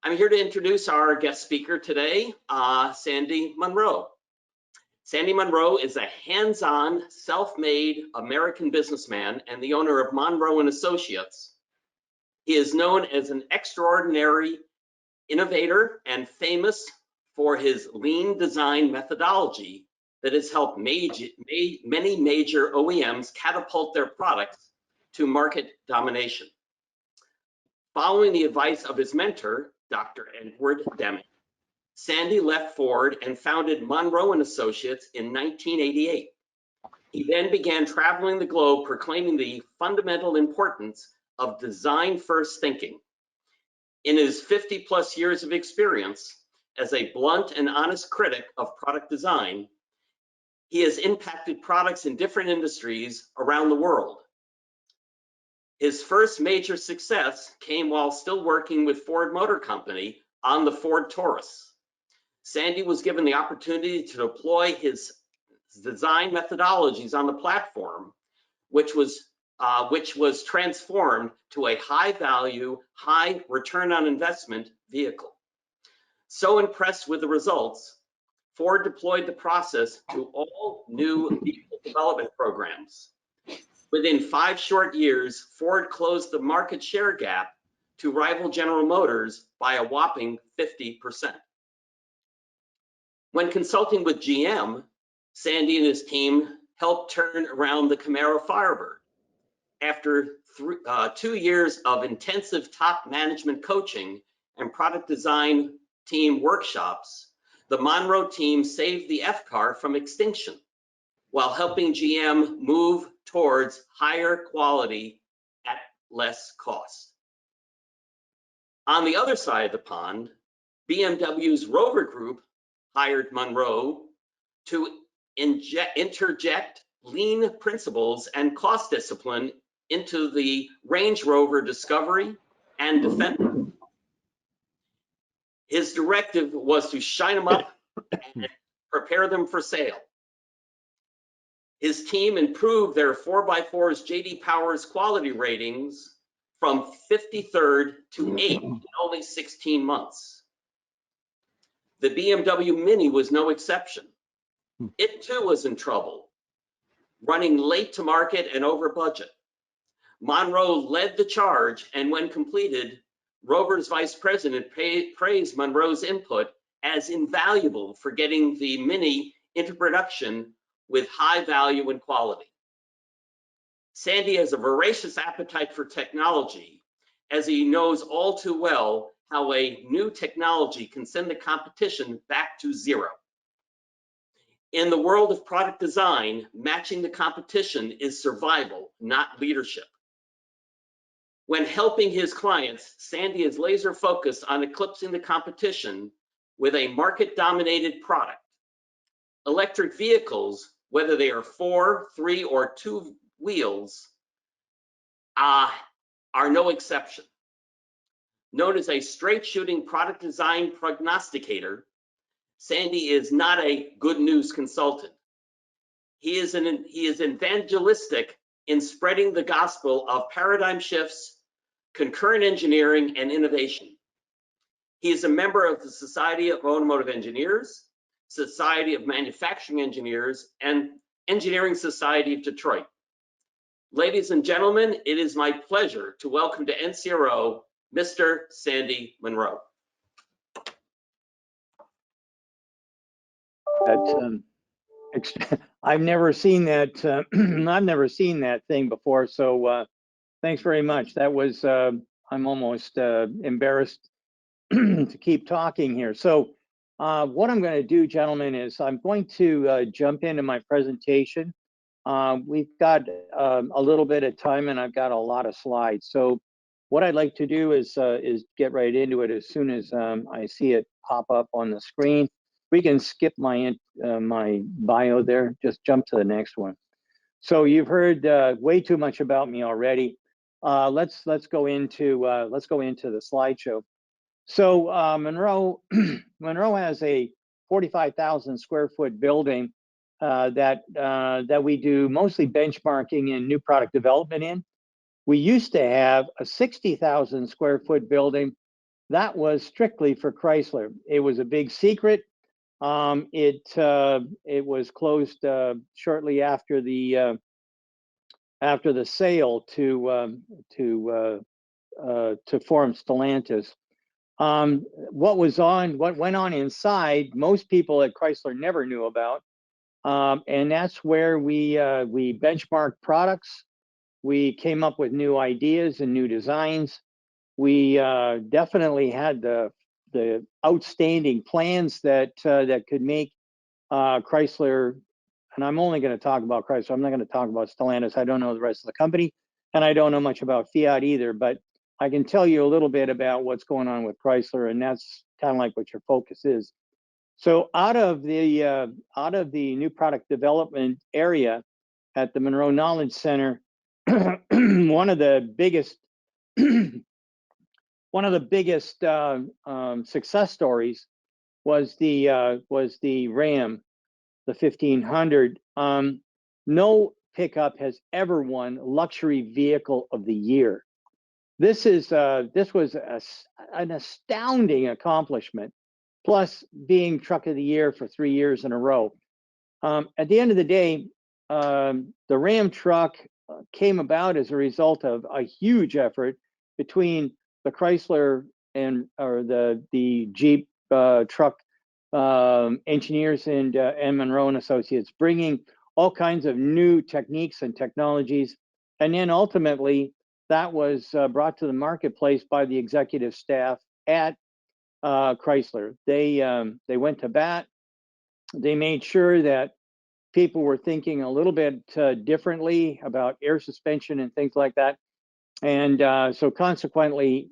I'm here to introduce our guest speaker today, Sandy Munro. Sandy Munro is a hands-on, self-made American businessman and the owner of Munro and Associates. He is known as an extraordinary innovator and famous for his lean design methodology that has helped many major OEMs catapult their products to market domination. Following the advice of his mentor, Dr. Edward Deming, Sandy left Ford and founded Munro and Associates in 1988. He then began traveling the globe proclaiming the fundamental importance of design-first thinking. In his 50-plus years of experience as a blunt and honest critic of product design, he has impacted products in different industries around the world. His first major success came while still working with Ford Motor Company on the Ford Taurus. Sandy was given the opportunity to deploy his design methodologies on the platform, which was transformed to a high-value, high return on investment vehicle. So impressed with the results, Ford deployed the process to all new vehicle development programs. Within 5 short years, Ford closed the market share gap to rival General Motors by a whopping 50%. When consulting with GM, Sandy and his team helped turn around the Camaro Firebird. After 2 years of intensive top management coaching and product design team workshops, the Munro team saved the F-Car from extinction while helping GM move towards higher quality at less cost. On the other side of the pond, BMW's Rover Group hired Munro to interject lean principles and cost discipline into the Range Rover Discovery and Defender. His directive was to shine them up and prepare them for sale. His team improved their 4x4's J.D. Power's quality ratings from 53rd to 8th in only 16 months. The BMW Mini was no exception. It too was in trouble, running late to market and over budget. Munro led the charge, and when completed, Rover's vice president praised Munro's input as invaluable for getting the Mini into production with high value and quality. Sandy has a voracious appetite for technology, as he knows all too well how a new technology can send the competition back to zero. In the world of product design, matching the competition is survival, not leadership. When helping his clients, Sandy is laser focused on eclipsing the competition with a market-dominated product. Electric vehicles, whether they are 4, 3, or 2 wheels, are no exception. Known as a straight-shooting product design prognosticator, Sandy is not a good news consultant. He is evangelistic in spreading the gospel of paradigm shifts, concurrent engineering, and innovation. He is a member of the Society of Automotive Engineers, Society of Manufacturing Engineers, and Engineering Society of Detroit. Ladies and gentlemen, it is my pleasure to welcome to NCRO, Mr. Sandy Munro. I've never seen that. I've never seen that thing before. So thanks very much. That was. I'm almost embarrassed to keep talking here. So what I'm going to do, gentlemen, is I'm going to jump into my presentation. We've got a little bit of time, and I've got a lot of slides. So what I'd like to do is get right into it as soon as I see it pop up on the screen. We can skip my bio there. Just jump to the next one. So you've heard way too much about me already. Let's go into the slideshow. So Munro has a 45,000 square foot building that we do mostly benchmarking and new product development in. We used to have a 60,000 square foot building that was strictly for Chrysler. It was a big secret. It was closed shortly after the sale to form Stellantis. What went on inside, most people at Chrysler never knew about, and that's where we benchmarked products. We came up with new ideas and new designs. We definitely had the outstanding plans that could make Chrysler. And I'm only going to talk about Chrysler. I'm not going to talk about Stellantis. I don't know the rest of the company, and I don't know much about Fiat either. But I can tell you a little bit about what's going on with Chrysler, and that's kind of like what your focus is. So out of the new product development area at the Munro Knowledge Center, one of the biggest success stories was the Ram, the 1500. No pickup has ever won Luxury Vehicle of the Year. This was an astounding accomplishment, plus being Truck of the Year for 3 years in a row. At the end of the day, the Ram truck came about as a result of a huge effort between the Chrysler and the Jeep truck engineers and Munro and Associates, bringing all kinds of new techniques and technologies, and then ultimately that was brought to the marketplace by the executive staff at Chrysler. They went to bat. They made sure that people were thinking a little bit differently about air suspension and things like that, and so consequently,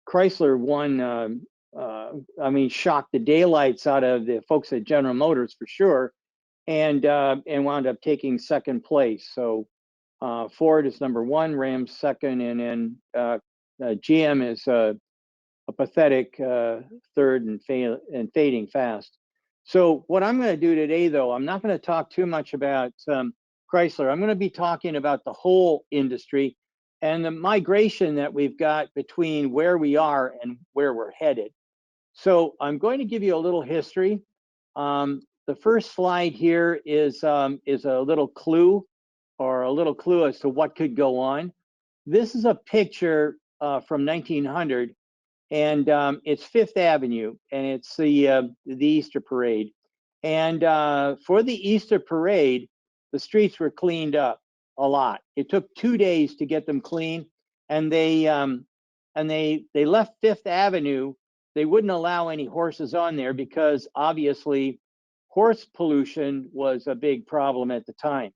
Chrysler won. Shocked the daylights out of the folks at General Motors for sure, and wound up taking second place. So Ford is number one, Ram second, and then GM is a pathetic third and fading fast. So what I'm going to do today, though, I'm not going to talk too much about Chrysler. I'm going to be talking about the whole industry and the migration that we've got between where we are and where we're headed. So I'm going to give you a little history. The first slide here is a little clue as to what could go on. This is a picture from 1900, and it's Fifth Avenue, and it's the Easter Parade. And for the Easter Parade, the streets were cleaned up a lot. It took 2 days to get them clean, and they left Fifth Avenue. They wouldn't allow any horses on there because obviously horse pollution was a big problem at the time.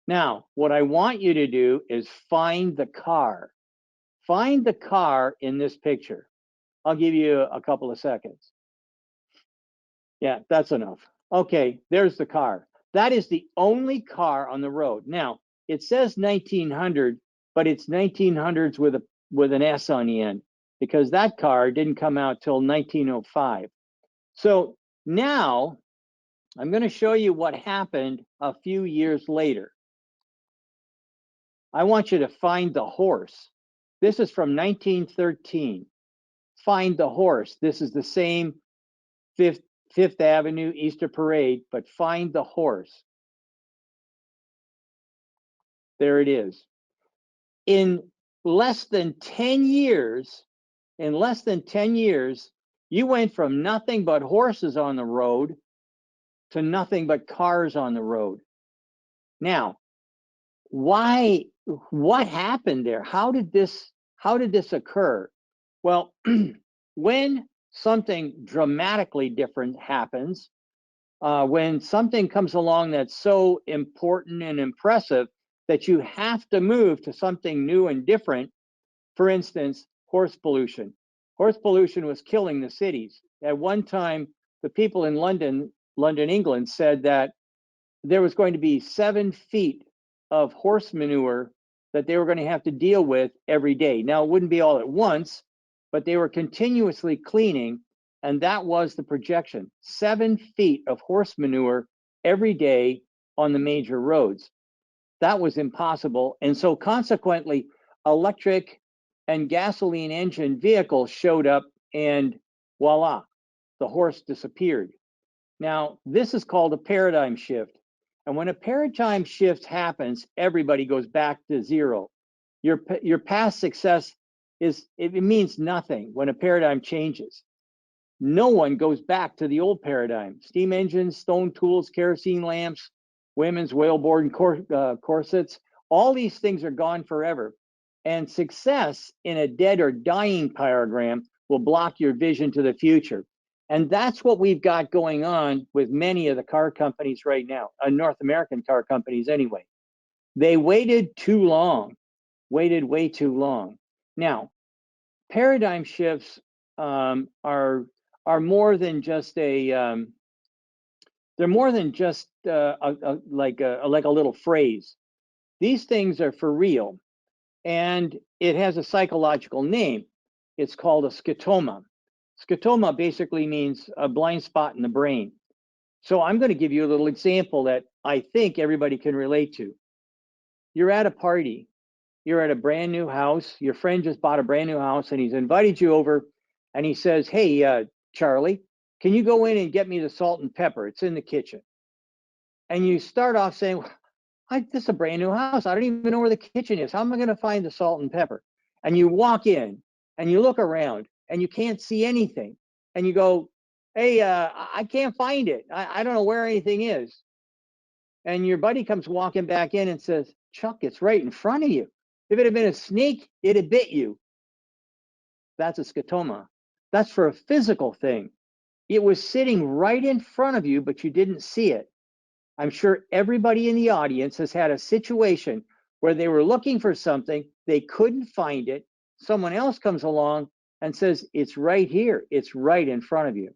Now, what I want you to do is find the car. Find the car in this picture. I'll give you a couple of seconds. Yeah, that's enough. Okay, there's the car. That is the only car on the road. Now, it says 1900, but it's 1900s with an S on the end, because that car didn't come out till 1905. So now I'm going to show you what happened a few years later. I want you to find the horse. This is from 1913. Find the horse. This is the same Fifth Avenue Easter Parade, but find the horse. There it is. In less than 10 years, you went from nothing but horses on the road to nothing but cars on the road. Now, what happened there? How did this occur? Well, when something dramatically different happens, when something comes along that's so important and impressive that you have to move to something new and different, for instance, horse pollution. Horse pollution was killing the cities. At one time, the people in London, England, said that there was going to be 7 feet of horse manure that they were going to have to deal with every day. Now, it wouldn't be all at once, but they were continuously cleaning, and that was the projection. 7 feet of horse manure every day on the major roads. That was impossible. And so consequently, electric and gasoline engine vehicles showed up and voila, the horse disappeared. Now, this is called a paradigm shift. And when a paradigm shift happens, everybody goes back to zero. Your past success it means nothing when a paradigm changes. No one goes back to the old paradigm. Steam engines, stone tools, kerosene lamps, women's whaleboard and corsets, all these things are gone forever. And success in a dead or dying paradigm will block your vision to the future. And that's what we've got going on with many of the car companies right now, North American car companies anyway. They waited too long, waited way too long. Now, paradigm shifts are more than just they're more than just like a little phrase. These things are for real, and it has a psychological name. It's called a scotoma. Scotoma basically means a blind spot in the brain. So I'm going to give you a little example that I think everybody can relate to. You're at a party. You're at a brand new house. Your friend just bought a brand new house and he's invited you over and he says, hey, Charlie, can you go in and get me the salt and pepper? It's in the kitchen. And you start off saying, this is a brand new house. I don't even know where the kitchen is. How am I going to find the salt and pepper? And you walk in and you look around and you can't see anything. And you go, hey, I can't find it. I don't know where anything is. And your buddy comes walking back in and says, Chuck, it's right in front of you. If it had been a snake, it'd have bit you. That's a scotoma. That's for a physical thing. It was sitting right in front of you, but you didn't see it. I'm sure everybody in the audience has had a situation where they were looking for something, they couldn't find it. Someone else comes along and says, it's right here. It's right in front of you.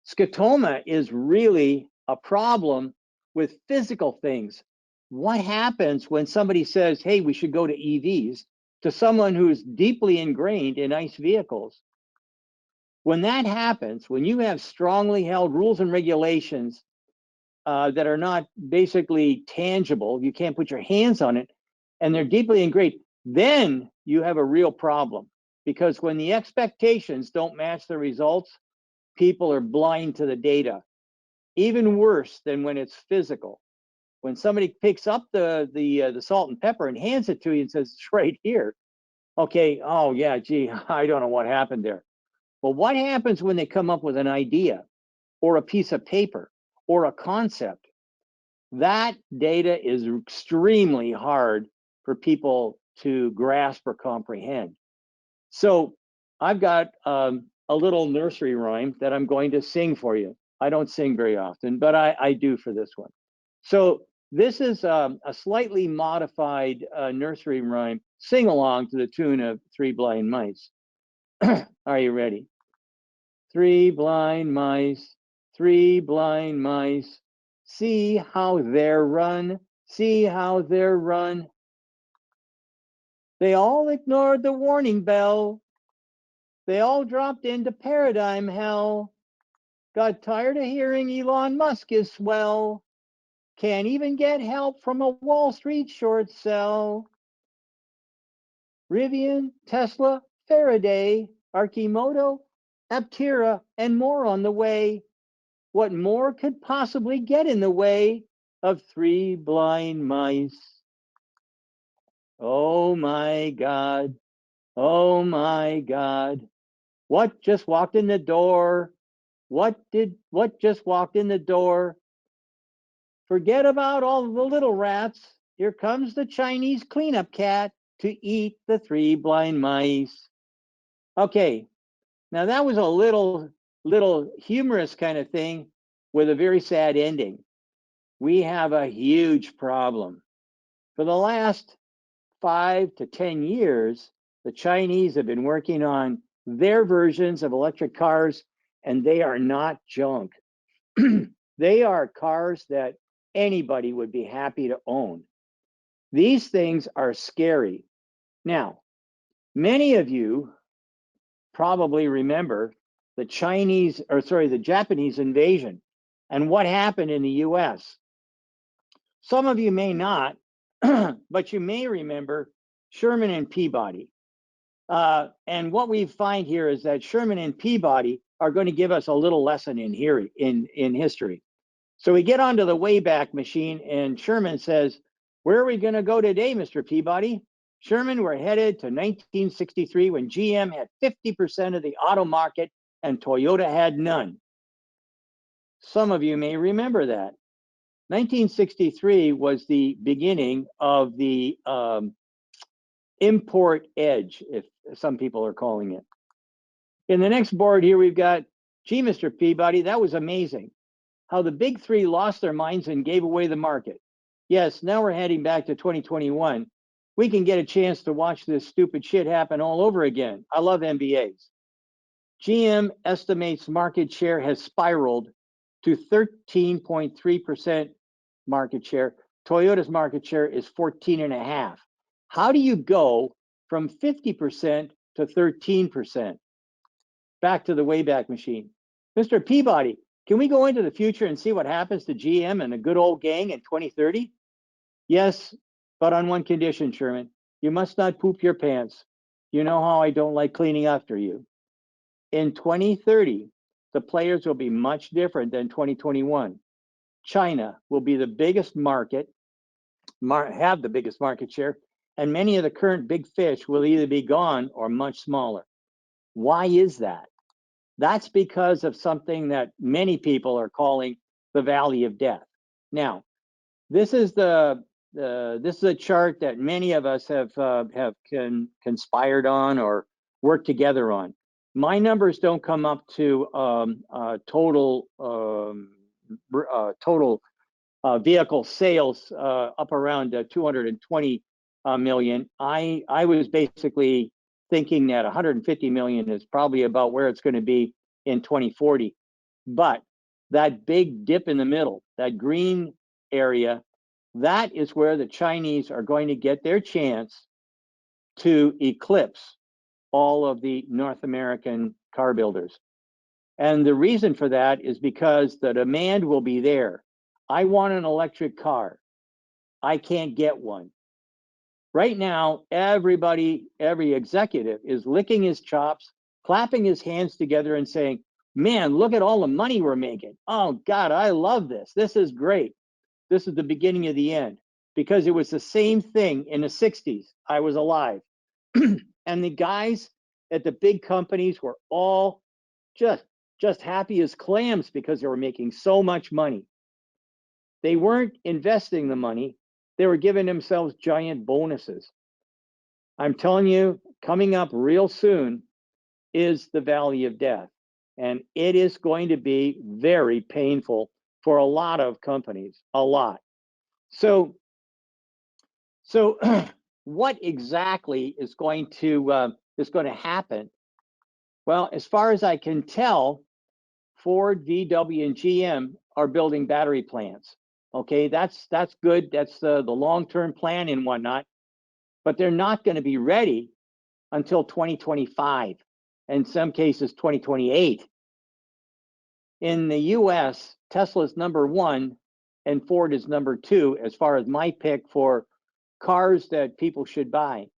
Scotoma is really a problem with physical things. What happens when somebody says, hey, we should go to EVs, to someone who's deeply ingrained in ICE vehicles? When that happens, when you have strongly held rules and regulations that are not basically tangible, you can't put your hands on it, and they're deeply ingrained, then you have a real problem. Because when the expectations don't match the results, people are blind to the data. Even worse than when it's physical. When somebody picks up the salt and pepper and hands it to you and says, it's right here. Okay, oh yeah, gee, I don't know what happened there. Well, what happens when they come up with an idea or a piece of paper or a concept? That data is extremely hard for people to grasp or comprehend. So I've got a little nursery rhyme that I'm going to sing for you. I don't sing very often, but I do for this one. So this is a slightly modified nursery rhyme, sing along to the tune of Three Blind Mice. Are you ready? Three blind mice, see how they're run, see how they're run. They all ignored the warning bell. They all dropped into paradigm hell. Got tired of hearing Elon Musk is swell. Can't even get help from a Wall Street short sell. Rivian, Tesla, Faraday, Archimoto, Aptera, and more on the way. What more could possibly get in the way of three blind mice? Oh my God, oh my God. What just walked in the door? What just walked in the door? Forget about all the little rats. Here comes the Chinese cleanup cat to eat the three blind mice. Okay, now that was a little humorous kind of thing with a very sad ending. We have a huge problem. For the last 5 to 10 years, the Chinese have been working on their versions of electric cars, and they are not junk. They are cars that anybody would be happy to own. These things are scary. Now, many of you probably remember the Japanese invasion and what happened in the US. Some of you may not, but you may remember Sherman and Peabody. And what we find here is that Sherman and Peabody are going to give us a little lesson in here in history. So we get onto the Wayback Machine, and Sherman says, "Where are we going to go today, Mr. Peabody?" Sherman, we're headed to 1963 when GM had 50% of the auto market and Toyota had none. Some of you may remember that. 1963 was the beginning of the import edge, if some people are calling it. In the next board here, we've got, gee, Mr. Peabody, that was amazing. How the big three lost their minds and gave away the market. Yes, now we're heading back to 2021. We can get a chance to watch this stupid shit happen all over again. I love MBAs. GM estimates market share has spiraled to 13.3% market share. Toyota's market share is 14.5%. How do you go from 50% to 13%? Back to the Wayback Machine. Mr. Peabody, can we go into the future and see what happens to GM and the good old gang in 2030? Yes, but on one condition, Sherman. You must not poop your pants. You know how I don't like cleaning after you. In 2030, the players will be much different than 2021. China will be the biggest market, have the biggest market share, and many of the current big fish will either be gone or much smaller. Why is that? That's because of something that many people are calling the Valley of Death. Now, this is a chart that many of us have conspired on or worked together on. My numbers don't come up to total vehicle sales up around 220 million. I was basically thinking that 150 million is probably about where it's going to be in 2040. But that big dip in the middle, that green area, that is where the Chinese are going to get their chance to eclipse all of the North American car builders. And the reason for that is because the demand will be there. I want an electric car. I can't get one. Right now, everybody, every executive is licking his chops, clapping his hands together and saying, man, look at all the money we're making. Oh God, I love this. This is great. This is the beginning of the end, because it was the same thing in the 60s. I was alive. And the guys at the big companies were all just happy as clams because they were making so much money. They weren't investing the money. They were giving themselves giant bonuses. I'm telling you, coming up real soon is the Valley of Death. And it is going to be very painful for a lot of companies, a lot. So what exactly is going to happen? Well, as far as I can tell, Ford, VW, and GM are building battery plants. Okay, that's good. That's the long-term plan and whatnot. But they're not going to be ready until 2025, in some cases 2028. In the US, Tesla's #1 and Ford is #2 as far as my pick for cars that people should buy.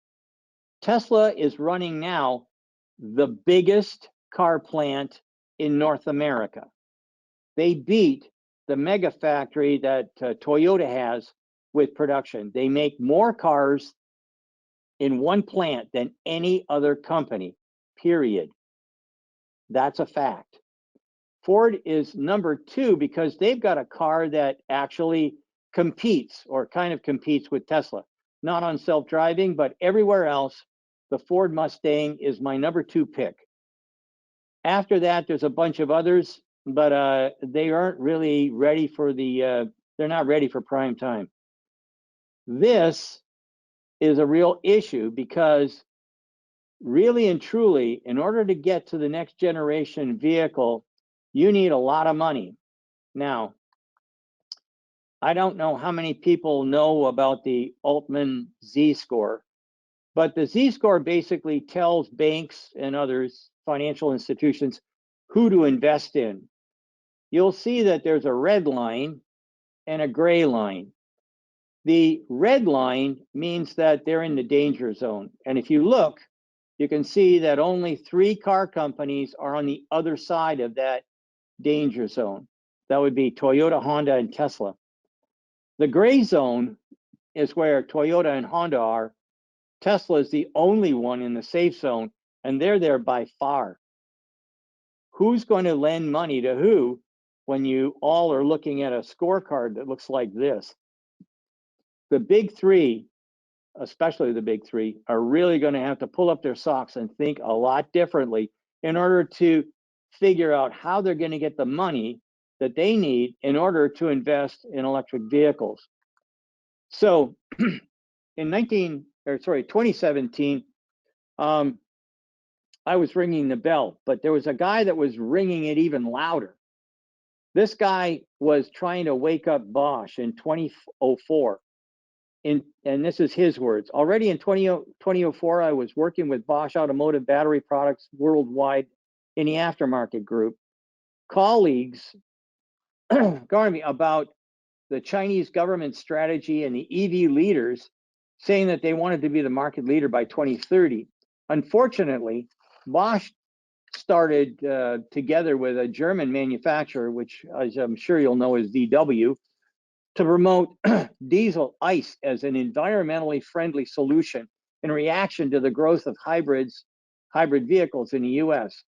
Tesla is running now the biggest car plant in North America. They beat the mega factory that Toyota has with production. They make more cars in one plant than any other company, period. That's a fact. Ford is #2 because they've got a car that actually competes, or kind of competes, with Tesla. Not on self-driving, but everywhere else, the Ford Mustang is my #2 pick. After that, there's a bunch of others, but they aren't really ready for they're not ready for prime time. This is a real issue because really and truly, in order to get to the next generation vehicle, you need a lot of money. Now, I don't know how many people know about the Altman Z-Score, but the Z-Score basically tells banks and others, financial institutions, who to invest in. You'll see that there's a red line and a gray line. The red line means that they're in the danger zone. And if you look, you can see that only 3 car companies are on the other side of that danger zone. That would be Toyota, Honda, and Tesla. The gray zone is where Toyota and Honda are. Tesla is the only one in the safe zone, and they're there by far. Who's going to lend money to who when you all are looking at a scorecard that looks like this? The big 3, especially the big 3, are really going to have to pull up their socks and think a lot differently in order to figure out how they're going to get the money that they need in order to invest in electric vehicles. So in 2017, I was ringing the bell, but there was a guy that was ringing it even louder. This guy was trying to wake up Bosch in 2004. And this is his words. Already in 2004, I was working with Bosch Automotive Battery Products worldwide in the aftermarket group. Colleagues guarding me about the Chinese government strategy and the EV leaders saying that they wanted to be the market leader by 2030. Unfortunately, Bosch started together with a German manufacturer, which as I'm sure you'll know is VW, to promote diesel ICE as an environmentally friendly solution in reaction to the growth of hybrid vehicles in the US.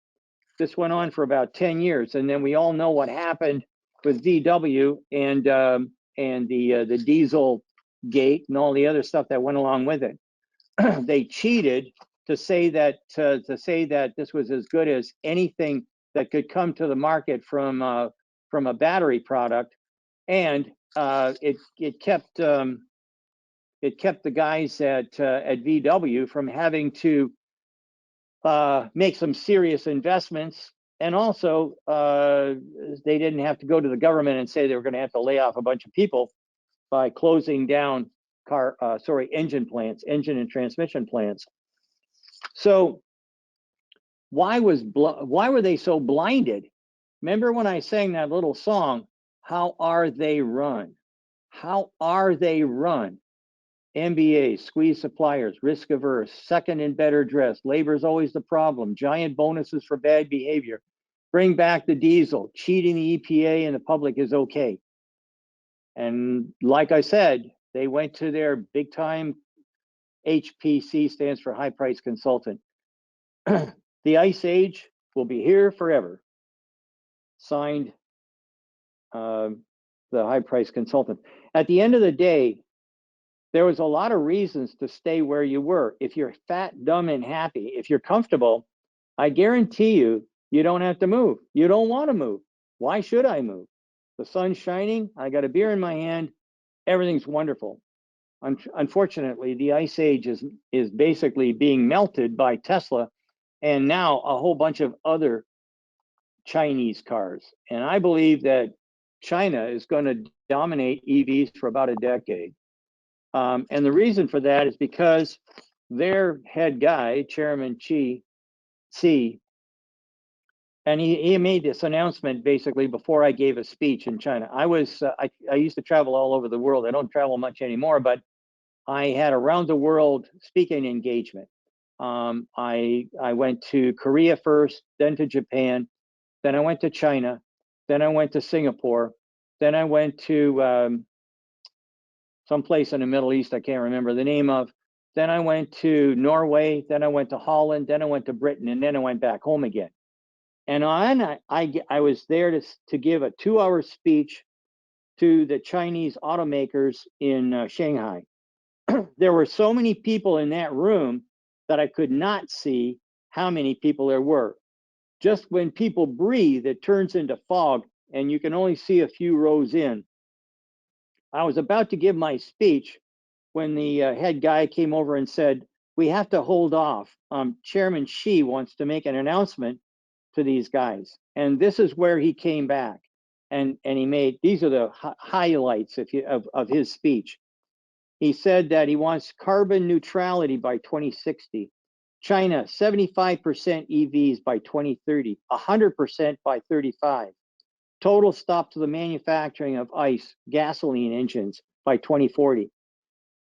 This went on for about 10 years, and then we all know what happened with VW and the diesel gate and all the other stuff that went along with it. They cheated to say that this was as good as anything that could come to the market from a battery product, and it kept the guys at VW from having to make some serious investments, and also they didn't have to go to the government and say they were going to have to lay off a bunch of people by closing down engine and transmission plants. So why were they so blinded? Remember when I sang that little song, How Are They Run? How are they run? MBA, squeeze suppliers, risk averse, second and better dressed, labor's always the problem, giant bonuses for bad behavior, bring back the diesel, cheating the EPA and the public is okay. And like I said, they went to their big time HPC, stands for high price consultant. The ice age will be here forever. Signed, the high price consultant. At the end of the day, there was a lot of reasons to stay where you were. If you're fat, dumb, and happy, if you're comfortable, I guarantee you, you don't have to move. You don't want to move. Why should I move? The sun's shining, I got a beer in my hand, everything's wonderful. Unfortunately, the ice age is basically being melted by Tesla and now a whole bunch of other Chinese cars. And I believe that China is going to dominate EVs for about a decade. And the reason for that is because their head guy, Chairman Xi, and he made this announcement basically before I gave a speech in China. I used to travel all over the world. I don't travel much anymore, but I had a round the world speaking engagement. I went to Korea first, then to Japan, then I went to China, then I went to Singapore, then I went to someplace in the Middle East I can't remember the name of. Then I went to Norway, then I went to Holland, then I went to Britain, and then I went back home again. And I was there to give a 2-hour speech to the Chinese automakers in Shanghai. There were so many people in that room that I could not see how many people there were. Just when people breathe, it turns into fog and you can only see a few rows in. I was about to give my speech when the head guy came over and said, we have to hold off. Chairman Xi wants to make an announcement to these guys. And this is where he came back. And he made, these are the highlights of his speech. He said that he wants carbon neutrality by 2060. China, 75% EVs by 2030, 100% by 35. Total stop to the manufacturing of ICE, gasoline engines by 2040.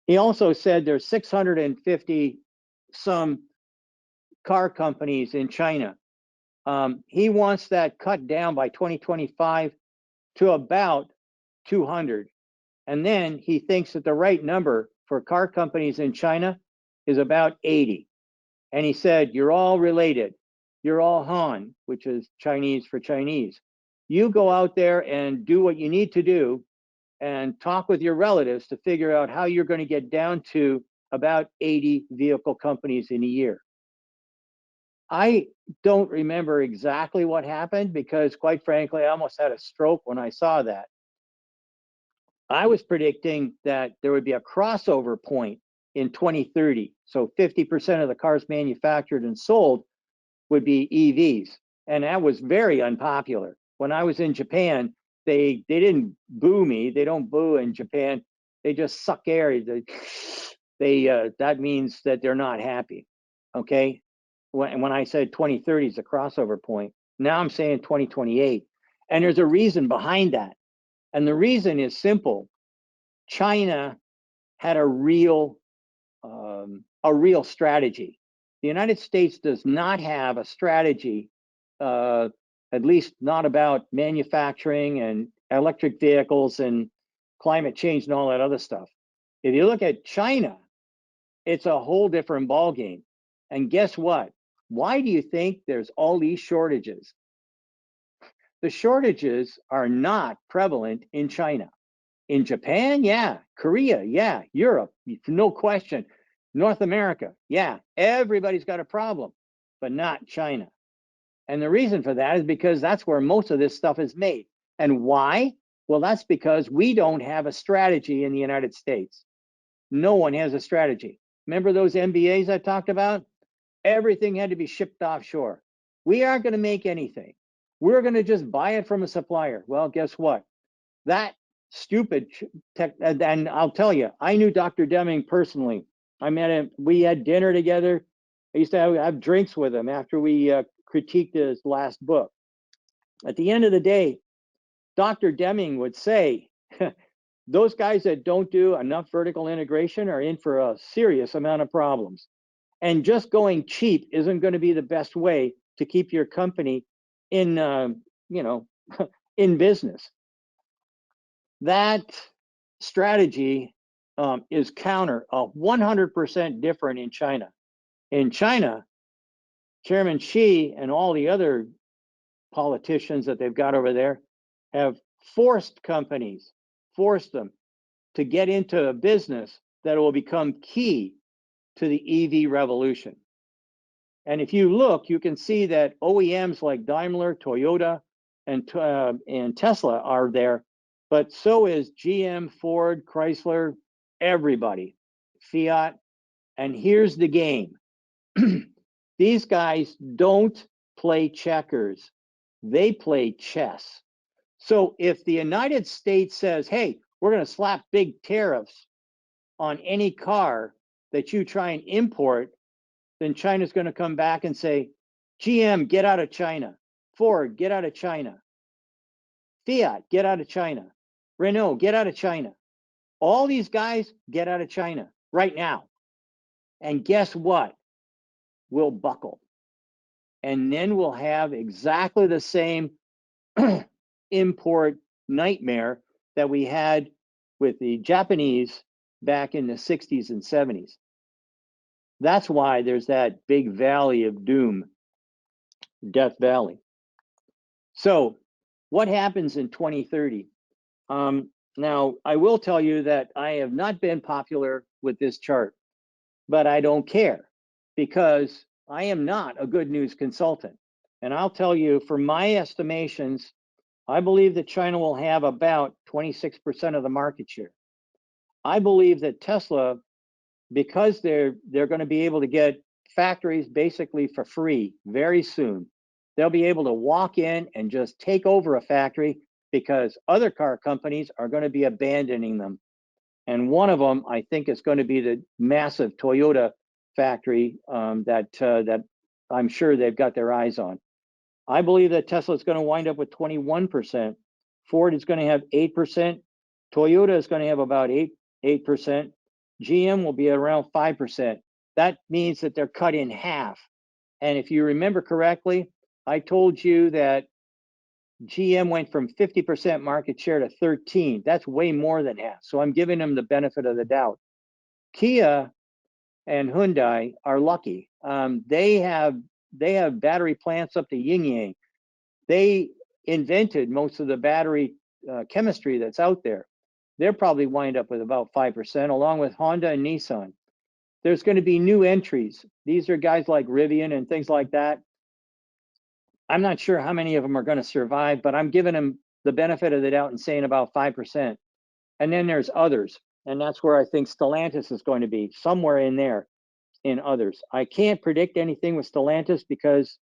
He also said there's 650 some car companies in China. He wants that cut down by 2025 to about 200. And then he thinks that the right number for car companies in China is about 80. And he said, you're all related. You're all Han, which is Chinese for Chinese. You go out there and do what you need to do and talk with your relatives to figure out how you're going to get down to about 80 vehicle companies in a year. I don't remember exactly what happened because, quite frankly, I almost had a stroke when I saw that. I was predicting that there would be a crossover point in 2030. So 50% of the cars manufactured and sold would be EVs. And that was very unpopular. When I was in Japan, they didn't boo me. They don't boo in Japan. They just suck air. That means that they're not happy. Okay. When I said 2030 is a crossover point, now I'm saying 2028. And there's a reason behind that. And the reason is simple. China had a real strategy. The United States does not have a strategy, at least not about manufacturing and electric vehicles and climate change and all that other stuff. If you look at China, it's a whole different ballgame. And guess what? Why do you think there's all these shortages? The shortages are not prevalent in China. In Japan, yeah. Korea, yeah. Europe, no question. North America, yeah. Everybody's got a problem, but not China. And the reason for that is because that's where most of this stuff is made. And why? Well, that's because we don't have a strategy in the United States. No one has a strategy. Remember those MBAs I talked about? Everything had to be shipped offshore. We aren't going to make anything. We're going to just buy it from a supplier. Well, guess what? That stupid tech, and I'll tell you, I knew Dr. Deming personally. I met him, we had dinner together. I used to have drinks with him after we critiqued his last book. At the end of the day, Dr. Deming would say, those guys that don't do enough vertical integration are in for a serious amount of problems. And just going cheap isn't going to be the best way to keep your company in, in business. That strategy is counter 100% different in China. In China, Chairman Xi and all the other politicians that they've got over there have forced companies, forced them to get into a business that will become key to the EV revolution. And if you look, you can see that OEMs like Daimler, Toyota, and Tesla are there, but so is GM, Ford, Chrysler, everybody, Fiat. And here's the game. These guys don't play checkers. They play chess. So if the United States says, hey, we're going to slap big tariffs on any car that you try and import, then China's going to come back and say, GM, get out of China. Ford, get out of China. Fiat, get out of China. Renault, get out of China. All these guys, get out of China right now. And guess what? We'll buckle. And then we'll have exactly the same import nightmare that we had with the Japanese back in the 60s and 70s. That's why there's that big valley of doom, Death Valley. So what happens in 2030? Now, I will tell you that I have not been popular with this chart, but I don't care because I am not a good news consultant. And I'll tell you, from my estimations, I believe that China will have about 26% of the market share. I believe that Tesla, because they're going to be able to get factories basically for free very soon, they'll be able to walk in and just take over a factory because other car companies are going to be abandoning them. And one of them, I think, is going to be the massive Toyota factory that I'm sure they've got their eyes on. I believe that Tesla is going to wind up with 21%. Ford is going to have 8%. Toyota is going to have about 8%. GM will be around 5%. That means that they're cut in half. And if you remember correctly, I told you that GM went from 50% market share to 13. That's way more than half. So I'm giving them the benefit of the doubt. Kia and Hyundai are lucky. They have battery plants up to yin yang. They invented most of the battery chemistry that's out there. They'll probably wind up with about 5%, along with Honda and Nissan. There's going to be new entries. These are guys like Rivian and things like that. I'm not sure how many of them are going to survive, but I'm giving them the benefit of the doubt and saying about 5%. And then there's others. And that's where I think Stellantis is going to be, somewhere in there in others. I can't predict anything with Stellantis because,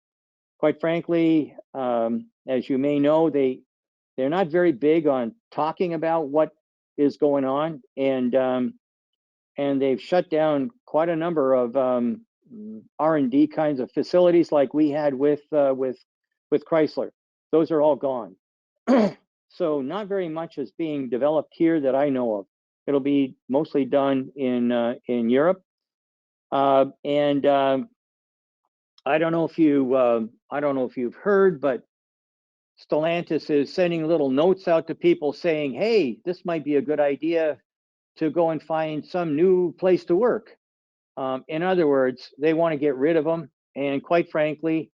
quite frankly, as you may know, they're not very big on talking about what is going on. And they've shut down quite a number of R&D kinds of facilities like we had with Chrysler. Those are all gone. So not very much is being developed here that I know of. It'll be mostly done in Europe. And I don't know if you've heard, but Stellantis is sending little notes out to people saying, "Hey, this might be a good idea to go and find some new place to work." In other words, they want to get rid of them. And quite frankly,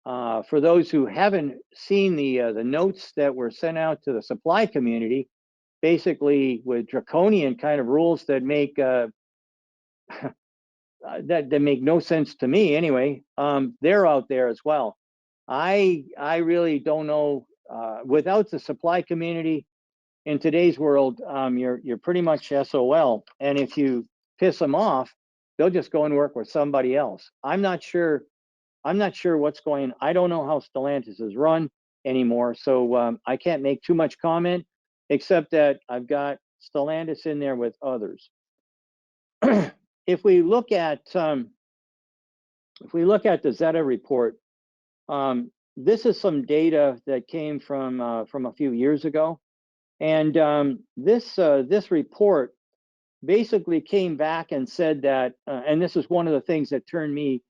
for those who haven't seen the notes that were sent out to the supply community, basically with draconian kind of rules that make that make no sense to me anyway, they're out there as well. I really don't know. Without the supply community in today's world, you're pretty much SOL. And if you piss them off, they'll just go and work with somebody else. I'm not sure what's going. I don't know how Stellantis is run anymore, so I can't make too much comment, except that I've got Stellantis in there with others. If we look at the Zeta report, this is some data that came from a few years ago, and this report basically came back and said that, and this is one of the things that turned me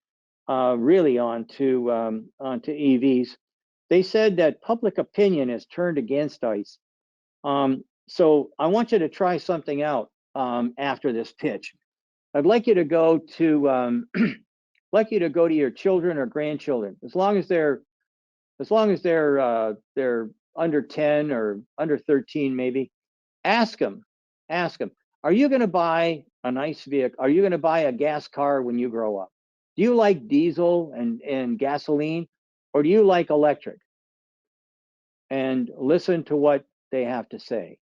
really onto EVs. They said that public opinion has turned against ICE. So I want you to try something out after this pitch. I'd like you to go to your children or grandchildren, as long as they're under 10 or under 13 maybe. Ask them, are you going to buy a nice vehicle? Are you going to buy a gas car when you grow up? Do you like diesel and gasoline, or do you like electric? And listen to what they have to say.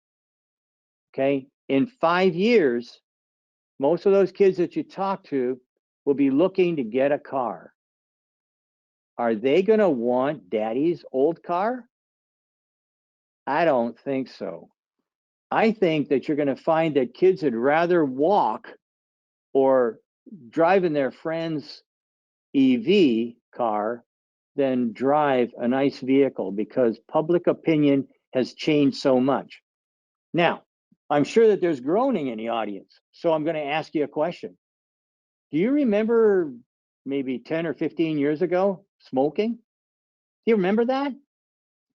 Okay, in 5 years, most of those kids that you talk to will be looking to get a car. Are they going to want daddy's old car? I don't think so. I think that you're going to find that kids would rather walk or drive in their friend's EV car than drive a nice vehicle, because public opinion has changed so much. Now, I'm sure that there's groaning in the audience, so I'm going to ask you a question. Do you remember maybe 10 or 15 years ago smoking? Do you remember that?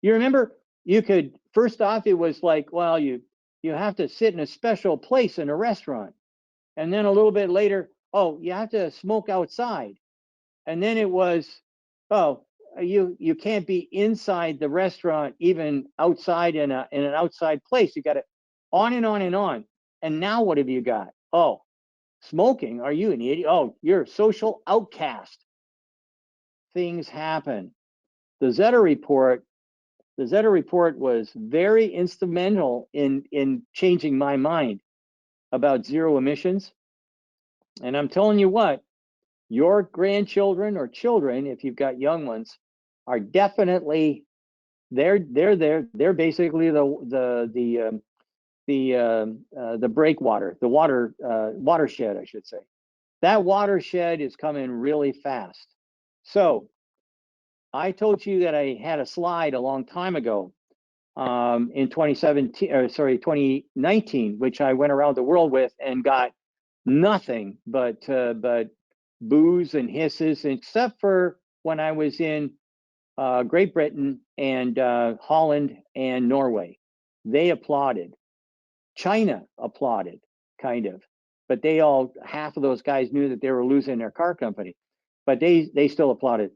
You remember you could, first off, it was like, well, you have to sit in a special place in a restaurant. And then a little bit later, oh, you have to smoke outside. And then it was, oh, you can't be inside the restaurant, even outside in an outside place. You got it on and on and on. And now what have you got? Oh, smoking. Are you an idiot? Oh, you're a social outcast. Things happen. The Zeta report was very instrumental in changing my mind about zero emissions. And I'm telling you what, your grandchildren or children, if you've got young ones, are definitely they're basically the breakwater, the watershed, I should say. That watershed is coming really fast. So I told you that I had a slide a long time ago in 2019, which I went around the world with and got nothing but boos and hisses, except for when I was in Great Britain and Holland and Norway. They applauded. China applauded, kind of, but they all, half of those guys knew that they were losing their car company, but they still applauded.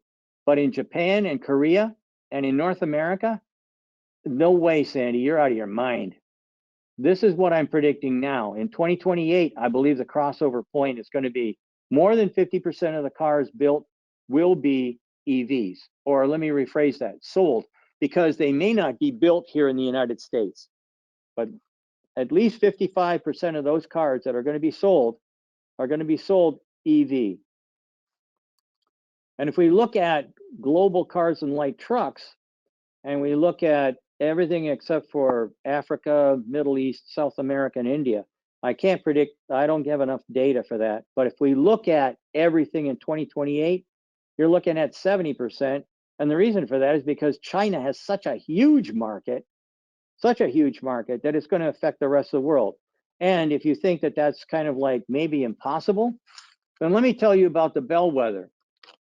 But in Japan and Korea and in North America, no way, Sandy, you're out of your mind. This is what I'm predicting now. In 2028, I believe the crossover point is going to be more than 50% of the cars built will be EVs, or let me rephrase that, sold, because they may not be built here in the United States, but at least 55% of those cars that are going to be sold are going to be sold EV. And if we look at global cars and light trucks, and we look at everything except for Africa, Middle East, South America, and India, I can't predict, I don't have enough data for that. But if we look at everything in 2028, you're looking at 70%. And the reason for that is because China has such a huge market that it's going to affect the rest of the world. And if you think that that's kind of like maybe impossible, then let me tell you about the bellwether.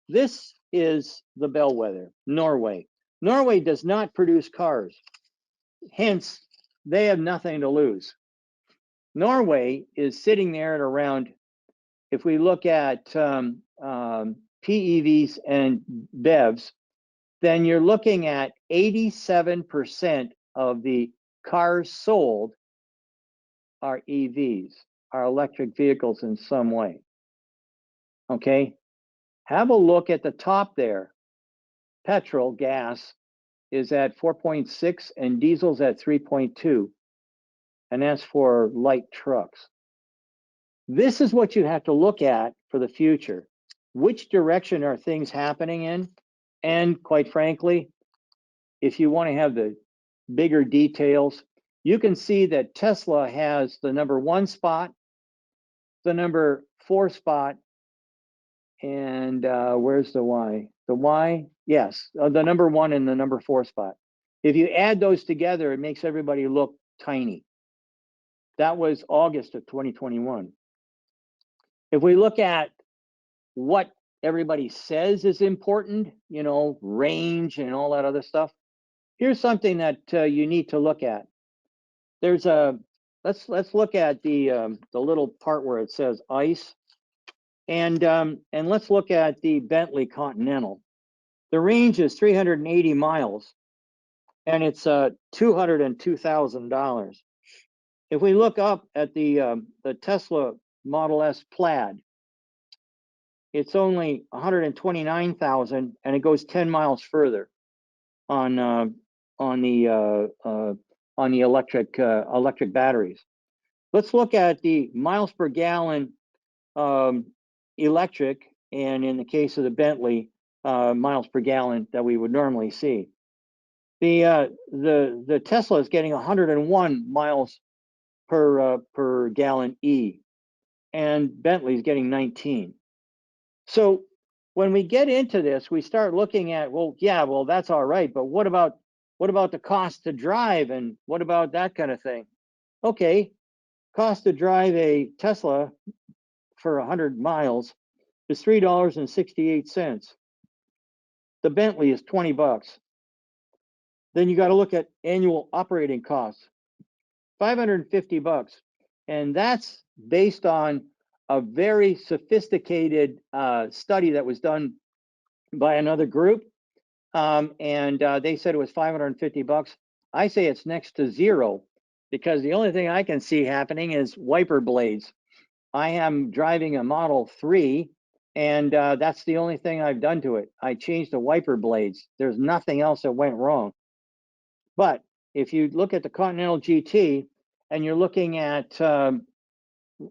This is the bellwether, Norway. Norway does not produce cars. Hence, they have nothing to lose. Norway is sitting there at around, if we look at PEVs and BEVs, then you're looking at 87% of the cars sold are EVs, are electric vehicles in some way. Okay, have a look at the top there. Petrol, gas, is at 4.6 and diesel's at 3.2, and that's for light trucks. This is what you have to look at for the future. Which direction are things happening in? And quite frankly, if you want to have the bigger details, you can see that Tesla has the #1 spot, the #4 spot, and where's the Y? The Y, yes, the #1 and the #4 spot. If you add those together, it makes everybody look tiny. That was August of 2021. If we look at what everybody says is important, you know, range and all that other stuff, here's something that you need to look at. There's a, let's look at the little part where it says ICE, and let's look at the Bentley Continental. The range is 380 miles, and it's $202,000. If we look up at the Tesla Model S Plaid, it's only 129,000, and it goes 10 miles further on the electric batteries. Let's look at the miles per gallon electric, and in the case of the Bentley, miles per gallon that we would normally see. The Tesla is getting 101 miles per gallon E, and Bentley's getting 19. So when we get into this, we start looking at, well, yeah, well, that's all right, but what about the cost to drive, and what about that kind of thing? Okay, cost to drive a Tesla for 100 miles is $3.68. The Bentley is 20 bucks. Then you got to look at annual operating costs, 550 bucks. And that's based on a very sophisticated study that was done by another group. They said it was 550 bucks. I say it's next to zero, because the only thing I can see happening is wiper blades. I am driving a Model 3, and that's the only thing I've done to it. I changed the wiper blades. There's nothing else that went wrong. But if you look at the Continental GT, and you're looking at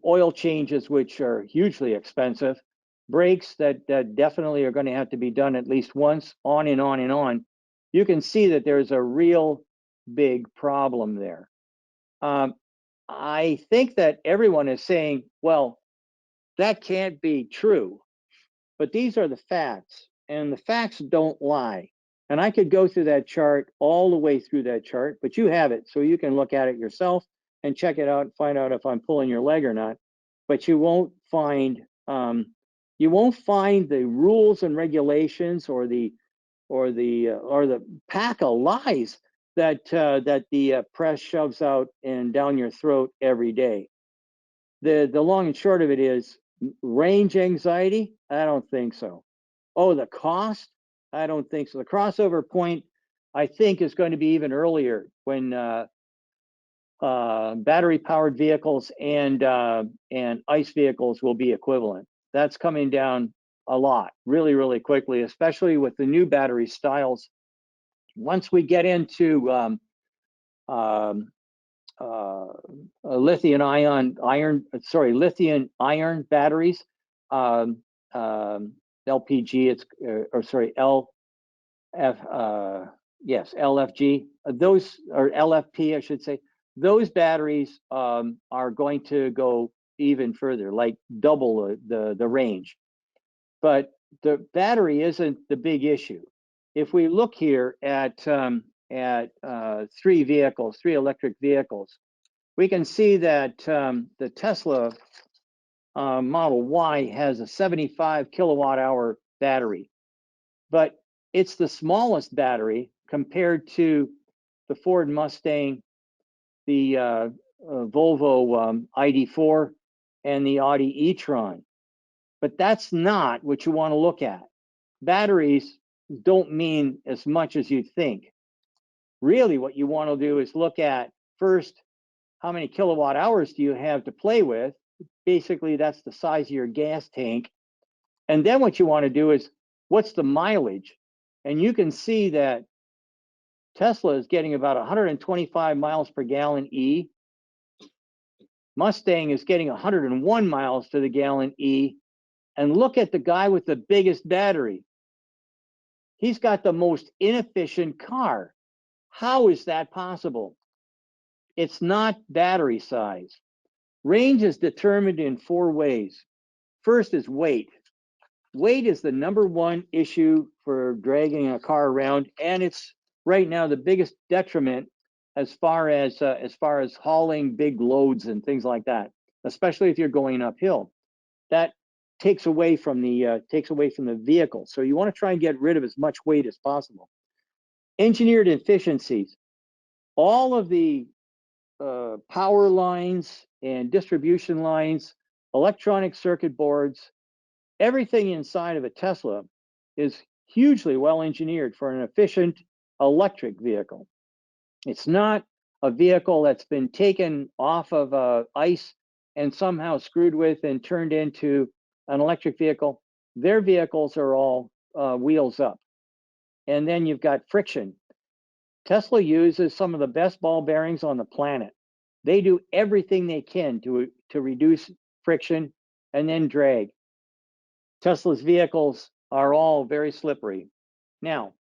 oil changes, which are hugely expensive, brakes that definitely are going to have to be done at least once, on and on and on, you can see that there's a real big problem there. I think that everyone is saying, well, that can't be true, but these are the facts, and the facts don't lie. And I could go through that chart, all the way through that chart, but you have it, so you can look at it yourself and check it out and find out if I'm pulling your leg or not. But you won't find You won't find the rules and regulations or the pack of lies that the press shoves out and down your throat every day. The long and short of it is range anxiety. I don't think so. Oh, the cost? I don't think so. The crossover point, I think, is going to be even earlier when battery-powered vehicles and ICE vehicles will be equivalent. That's coming down a lot, really, really quickly, especially with the new battery styles. Once we get into lithium iron batteries, LPG, LFG, those, or LFP, I should say, those batteries are going to go even further, like double the range. But the battery isn't the big issue. If we look here at three electric vehicles, we can see that the Tesla Model Y has a 75 kilowatt hour battery, but it's the smallest battery compared to the Ford Mustang, the Volvo ID4, and the Audi e-tron. But that's not what you want to look at. Batteries don't mean as much as you think. Really, what you want to do is look at, first, how many kilowatt hours do you have to play with? Basically, that's the size of your gas tank. And then what you want to do is, what's the mileage? And you can see that Tesla is getting about 125 miles per gallon E. Mustang is getting 101 miles to the gallon E. And look at the guy with the biggest battery. He's got the most inefficient car. How is that possible? It's not battery size. Range is determined in 4 ways. First is weight. Weight is the #1 issue for dragging a car around, and it's right now the biggest detriment as far as hauling big loads and things like that, especially if you're going uphill. That takes away from the vehicle. So you want to try and get rid of as much weight as possible. Engineered efficiencies. All of the power lines and distribution lines, electronic circuit boards, everything inside of a Tesla is hugely well engineered for an efficient electric vehicle. It's not a vehicle that's been taken off of ICE and somehow screwed with and turned into an electric vehicle. Their vehicles are all wheels up. And then you've got friction. Tesla uses some of the best ball bearings on the planet. They do everything they can to reduce friction and then drag. Tesla's vehicles are all very slippery. Now,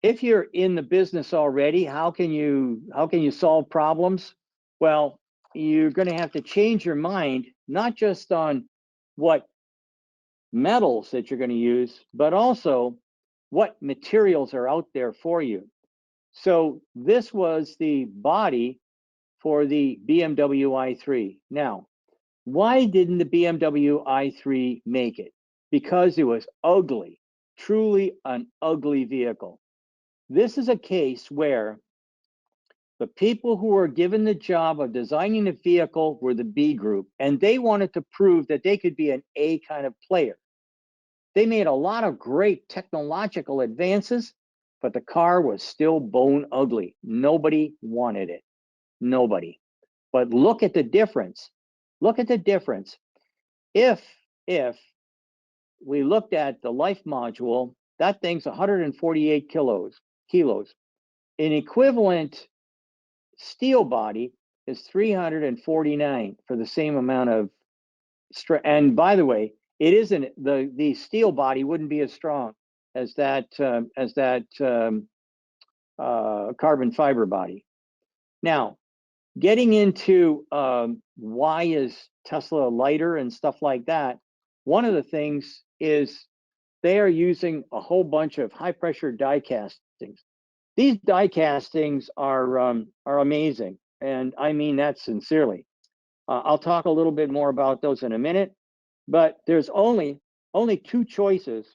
if you're in the business already, how can you solve problems? Well, you're going to have to change your mind, not just on what metals that you're going to use, but also what materials are out there for you. So this was the body for the BMW i3. Now, why didn't the BMW i3 make it? Because it was ugly, truly an ugly vehicle. This is a case where the people who were given the job of designing the vehicle were the B group, and they wanted to prove that they could be an A kind of player. They made a lot of great technological advances, but the car was still bone ugly. Nobody wanted it. Nobody. But look at the difference. Look at the difference. If we looked at the life module, that thing's 148 kilos. An equivalent steel body is 349 for the same amount of strength. And by the way, it isn't, the steel body wouldn't be as strong as that carbon fiber body. Now, getting into why is Tesla lighter and stuff like that, one of the things is they are using a whole bunch of high pressure die castings. These die castings are amazing, and I mean that sincerely. I'll talk a little bit more about those in a minute, but there's only only two choices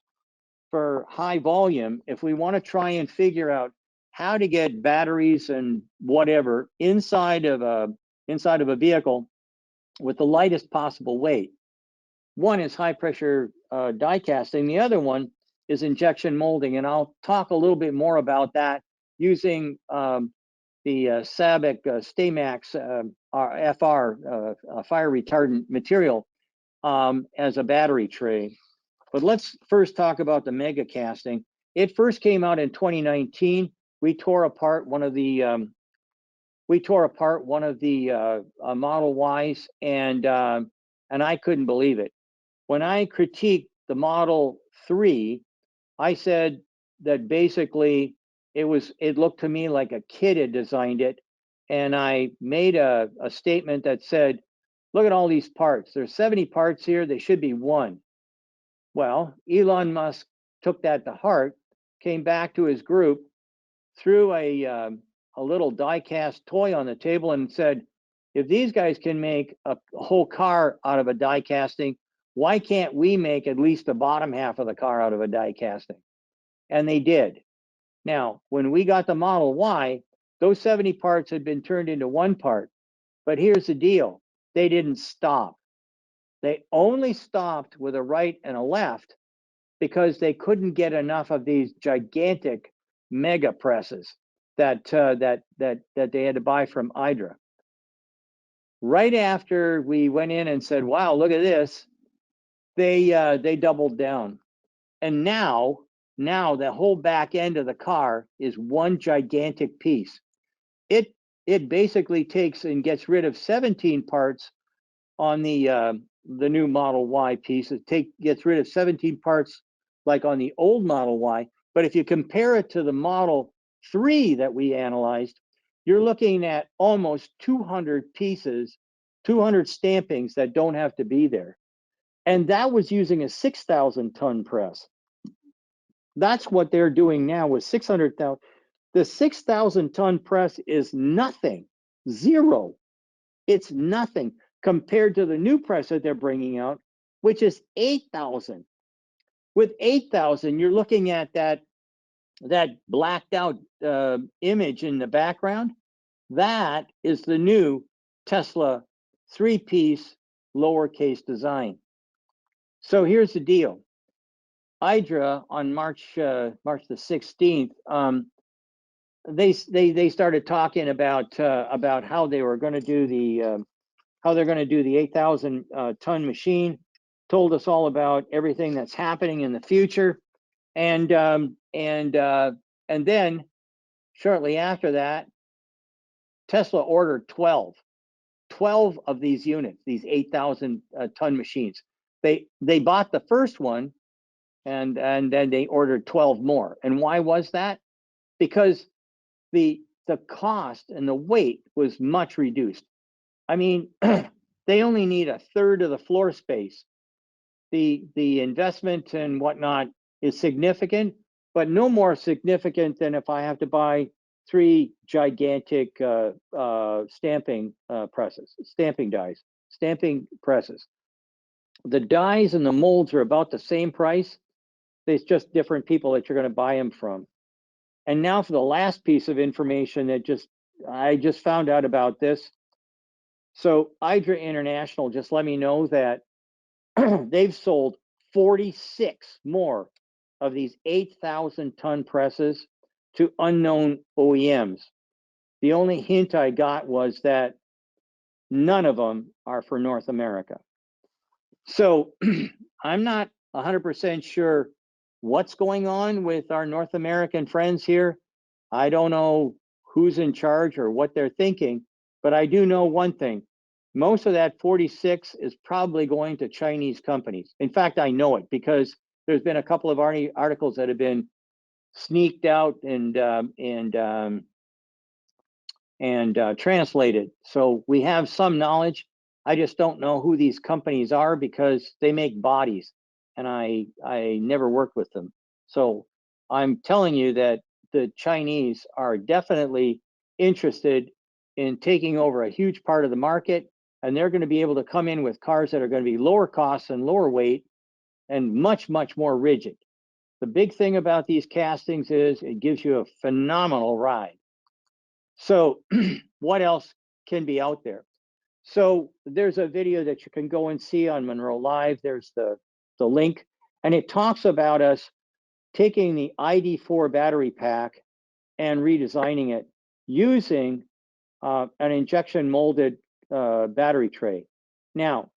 for high volume if we want to try and figure out how to get batteries and whatever inside of a vehicle with the lightest possible weight. One is high pressure die casting. The other one is injection molding, and I'll talk a little bit more about that using the SABIC StayMax FR fire retardant material as a battery tray. But let's first talk about the mega casting. It first came out in 2019. We tore apart one of the Model Ys, and I couldn't believe it. When I critiqued the Model 3, I said that basically it looked to me like a kid had designed it, and I made a statement that said, look at all these parts. There's 70 parts here. They should be one. Well, Elon Musk took that to heart, came back to his group, threw a little die-cast toy on the table and said, if these guys can make a whole car out of a die casting, why can't we make at least the bottom half of the car out of a die casting? And they did. Now, when we got the Model Y, those 70 parts had been turned into one part. But here's the deal. They didn't stop. They only stopped with a right and a left because they couldn't get enough of these gigantic mega presses that they had to buy from Hydra. Right after we went in and said, wow, look at this, they doubled down. And now the whole back end of the car is one gigantic piece. It basically takes and gets rid of 17 parts on the new Model Y piece. Gets rid of 17 parts like on the old Model Y. But if you compare it to the Model 3 that we analyzed, you're looking at almost 200 pieces, 200 stampings that don't have to be there. And that was using a 6,000-ton press. That's what they're doing now with 600,000. The 6,000-ton press is nothing, zero. It's nothing compared to the new press that they're bringing out, which is 8,000. With 8,000, you're looking at that blacked out image in the background. That is the new Tesla 3-piece lowercase design. So here's the deal. Hydra on March the 16th, they started talking about how they were going to do the 8,000 ton machine. Told us all about everything that's happening in the future, and then shortly after that, Tesla ordered 12 of these units, these 8,000 ton machines. They bought the first one, and then they ordered 12 more. And why was that? Because the cost and the weight was much reduced. I mean, they only need a third of the floor space. The investment and whatnot is significant, but no more significant than if I have to buy 3 gigantic stamping presses. The dies and the molds are about the same price. It's just different people that you're going to buy them from. And now for the last piece of information that I just found out about this. So Hydra International just let me know that they've sold 46 more of these 8,000 ton presses to unknown OEMs. The only hint I got was that none of them are for North America. So I'm not 100% sure what's going on with our North American friends here. I don't know who's in charge or what they're thinking, but I do know one thing. Most of that 46 is probably going to Chinese companies. In fact, I know it because there's been a couple of articles that have been sneaked out and translated. So we have some knowledge. I just don't know who these companies are because they make bodies, and I never worked with them. So I'm telling you that the Chinese are definitely interested in taking over a huge part of the market, and they're going to be able to come in with cars that are going to be lower cost and lower weight and much, much more rigid. The big thing about these castings is it gives you a phenomenal ride. So what else can be out there? So there's a video that you can go and see on Munro Live. There's the link, and it talks about us taking the ID4 battery pack and redesigning it using an injection molded battery tray. Now,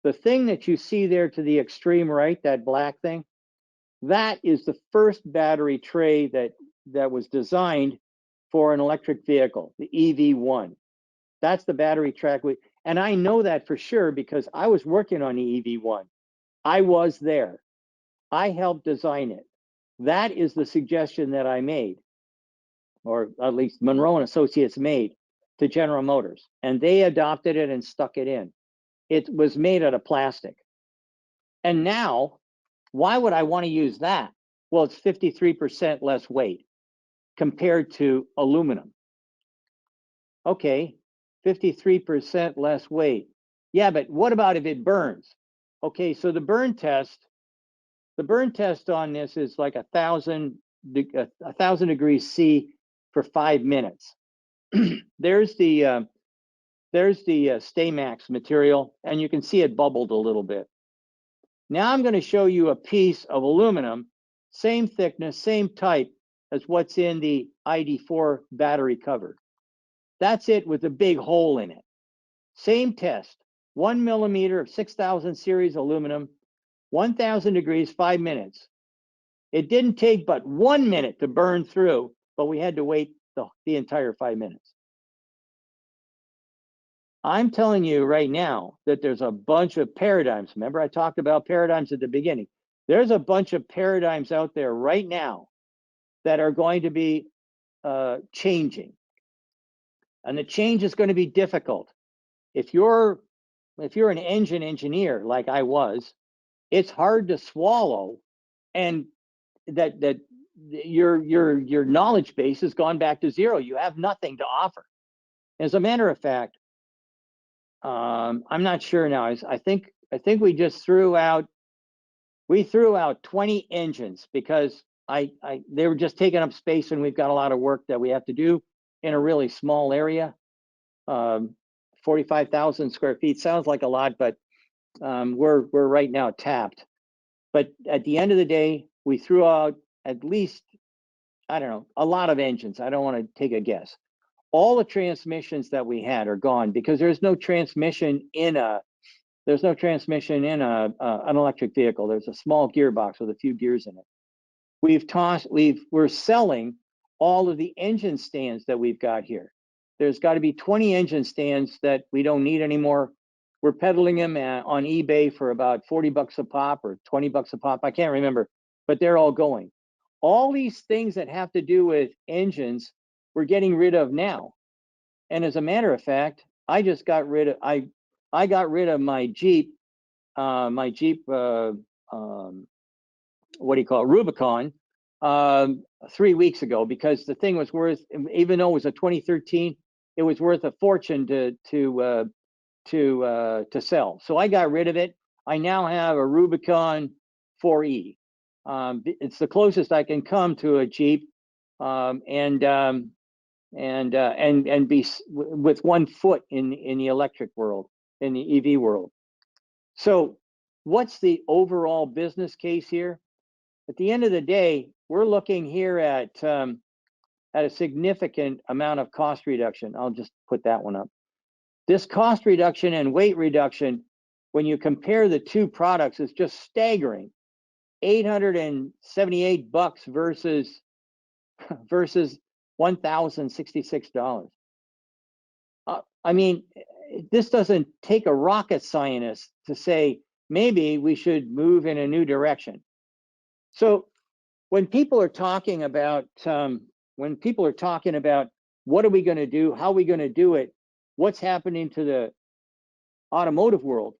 the thing that you see there to the extreme right, that black thing, that is the first battery tray that was designed for an electric vehicle, the EV1. That's the battery track. And I know that for sure because I was working on the EV1. I was there. I helped design it. That is the suggestion that I made, or at least Munro and Associates made to General Motors, and they adopted it and stuck it in. It was made out of plastic. And now, why would I want to use that? Well, it's 53% less weight compared to aluminum. Okay, 53% less weight. Yeah, but what about if it burns? Okay, so the burn test on this is like 1,000 degrees C for 5 minutes. There's the Stay-Max material, and you can see it bubbled a little bit. Now I'm going to show you a piece of aluminum, same thickness, same type as what's in the ID4 battery cover. That's it with a big hole in it. Same test, 1 millimeter of 6000 series aluminum, 1,000 degrees, 5 minutes. It didn't take but 1 minute to burn through, but we had to wait the entire 5 minutes. I'm telling you right now that there's a bunch of paradigms. Remember, I talked about paradigms at the beginning. There's a bunch of paradigms out there right now that are going to be changing. And the change is going to be difficult. If you're an engine engineer like I was, it's hard to swallow, and that your knowledge base has gone back to zero. You have nothing to offer. As a matter of fact, I'm not sure now. I think we just threw out 20 engines because they were just taking up space, and we've got a lot of work that we have to do in a really small area. 45,000 square feet sounds like a lot, but we're right now tapped. But at the end of the day, we threw out at least, I don't know, a lot of engines. I don't want to take a guess. All the transmissions that we had are gone because there's no transmission in an electric vehicle. There's a small gearbox with a few gears in it. We're selling all of the engine stands that we've got here. There's got to be 20 engine stands that we don't need anymore. We're peddling them on eBay for about 40 bucks a pop or 20 bucks a pop. I can't remember, but they're all going. All these things that have to do with engines, we're getting rid of now. And as a matter of fact, I just got rid of, I got rid of my Jeep, what do you call it, Rubicon, 3 weeks ago, because the thing was worth, even though it was a 2013, it was worth a fortune to sell. So I got rid of it. I now have a Rubicon 4E. It's the closest I can come to a Jeep, and be with 1 foot in the electric world, in the EV world. So what's the overall business case here? At the end of the day, we're looking here at a significant amount of cost reduction. I'll just put that one up. This cost reduction and weight reduction, when you compare the two products, is just staggering. $878 versus $1,066. I mean, this doesn't take a rocket scientist to say maybe we should move in a new direction. So when people are talking about what are we going to do, how are we going to do it, what's happening to the automotive world,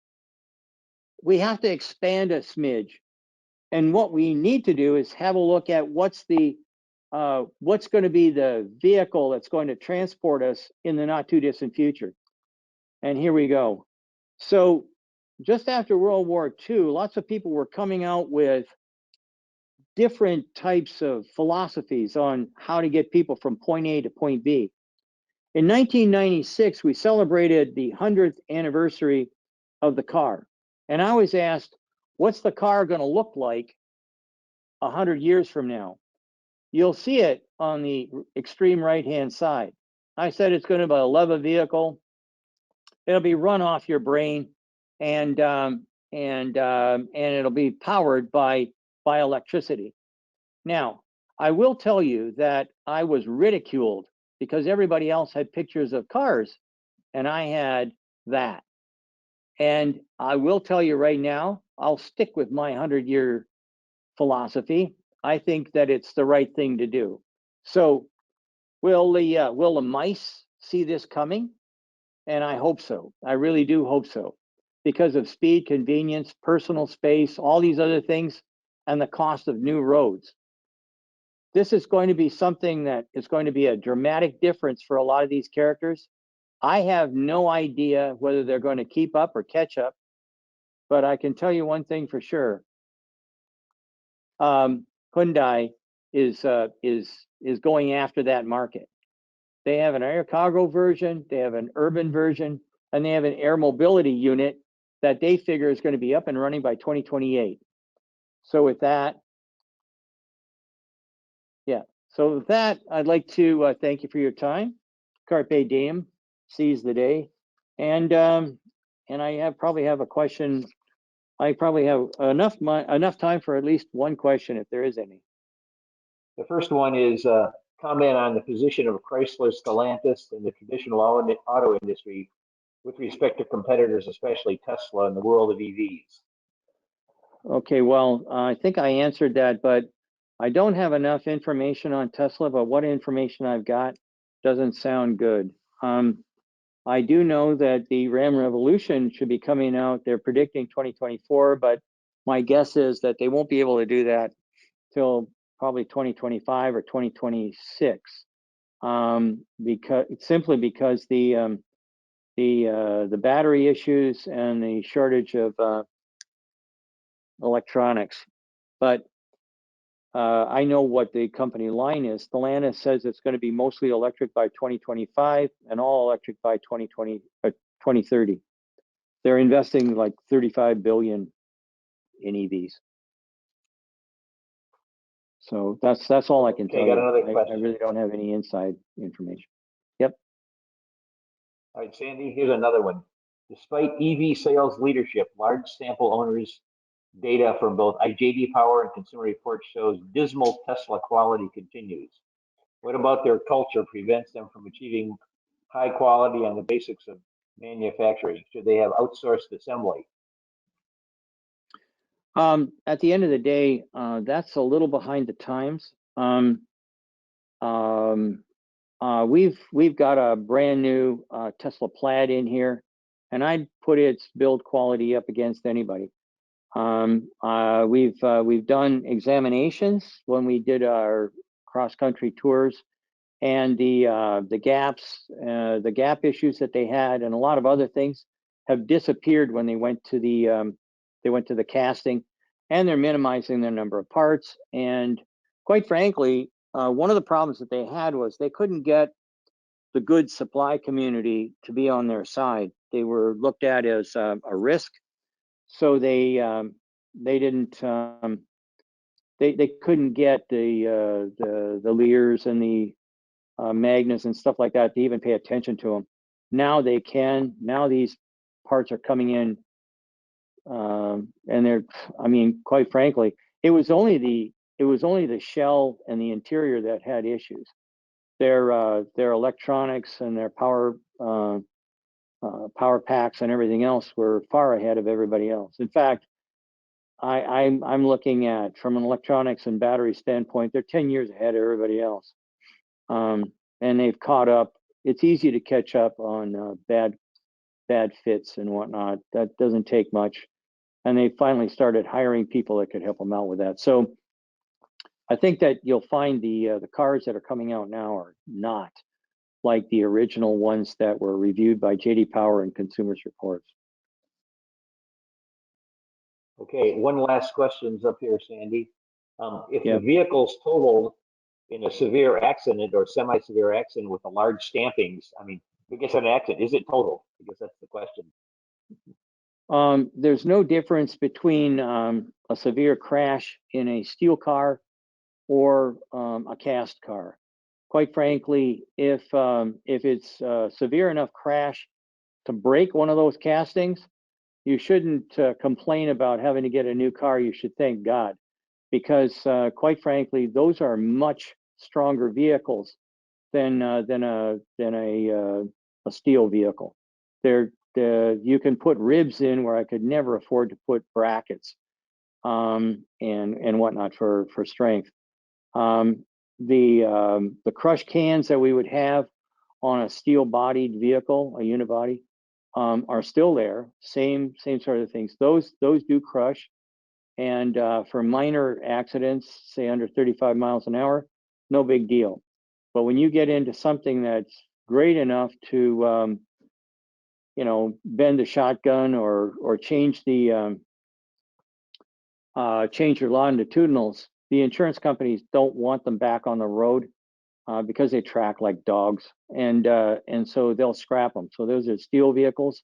we have to expand a smidge. And what we need to do is have a look at what's going to be the vehicle that's going to transport us in the not too distant future. And here we go. So just after World War II, lots of people were coming out with different types of philosophies on how to get people from point A to point B. In 1996, we celebrated the 100th anniversary of the car. And I was asked, what's the car going to look like 100 years from now? You'll see it on the extreme right-hand side. I said it's going to be a leather vehicle. It'll be run off your brain, and it'll be powered by electricity. Now, I will tell you that I was ridiculed because everybody else had pictures of cars, and I had that. And I will tell you right now, I'll stick with my 100-year philosophy. I think that it's the right thing to do. So will the mice see this coming? And I hope so. I really do hope so, because of speed, convenience, personal space, all these other things, and the cost of new roads. This is going to be something that is going to be a dramatic difference for a lot of these characters. I have no idea whether they're going to keep up or catch up, but I can tell you one thing for sure. Hyundai is going after that market. They have an air cargo version, they have an urban version, and they have an air mobility unit that they figure is going to be up and running by 2028. So with that, so with that, I'd like to thank you for your time. Carpe diem, seize the day, and I probably have a question. I probably have enough time for at least one question, if there is any. The first one is comment on the position of Chrysler, Stellantis, and the traditional auto industry with respect to competitors, especially Tesla, in the world of EVs. Okay, well, I think I answered that, but I don't have enough information on Tesla, but what information I've got doesn't sound good. I do know that the Ram Revolution should be coming out. They're predicting 2024, but my guess is that they won't be able to do that till probably 2025 or 2026, simply because the battery issues and the shortage of electronics. But I know what the company line is. Stellantis says it's going to be mostly electric by 2025 and all electric by 2030. They're investing like 35 billion in EVs. So that's all I can tell you. I really don't have any inside information. Yep. All right, Sandy, here's another one. Despite EV sales leadership, large sample owners data from both JD Power and Consumer Reports shows dismal Tesla quality continues. What about their culture prevents them from achieving high quality on the basics of manufacturing? Should they have outsourced assembly? At the end of the day, that's a little behind the times. We've got a brand new Tesla Plaid in here, and I'd put its build quality up against anybody. We've done examinations when we did our cross-country tours, and the gap issues that they had, and a lot of other things have disappeared when they went to the casting, and they're minimizing their number of parts. And quite frankly, one of the problems that they had was they couldn't get the goods supply community to be on their side. They were looked at as a risk. So they didn't they couldn't get the Lears and the Magnus and stuff like that to even pay attention to them. Now they can. Now these parts are coming in, and they're. I mean, quite frankly, it was only the shell and the interior that had issues. Their electronics and their power packs and everything else were far ahead of everybody else. In fact, I'm looking at, from an electronics and battery standpoint, they're 10 years ahead of everybody else, and they've caught up. It's easy to catch up on bad fits and whatnot. That doesn't take much, and they finally started hiring people that could help them out with that. So I think that you'll find the cars that are coming out now are not like the original ones that were reviewed by JD Power and Consumer Reports. Okay, one last question's up here, Sandy. If Yep. the vehicle's totaled in a severe accident or semi-severe accident with a large stampings, I mean, if it gets in an accident, is it totaled? I guess that's the question. There's no difference between a severe crash in a steel car or a cast car. Quite frankly, if it's a severe enough crash to break one of those castings, you shouldn't complain about having to get a new car. You should thank God, because quite frankly, those are much stronger vehicles than a steel vehicle. You can put ribs in where I could never afford to put brackets and whatnot for strength. The crush cans that we would have on a steel-bodied vehicle, a unibody, are still there. Same sort of things. Those do crush, and for minor accidents, say under 35 miles an hour, no big deal. But when you get into something that's great enough to bend the shotgun or change the change your longitudinals, the insurance companies don't want them back on the road because they track like dogs, and so they'll scrap them. So those are steel vehicles,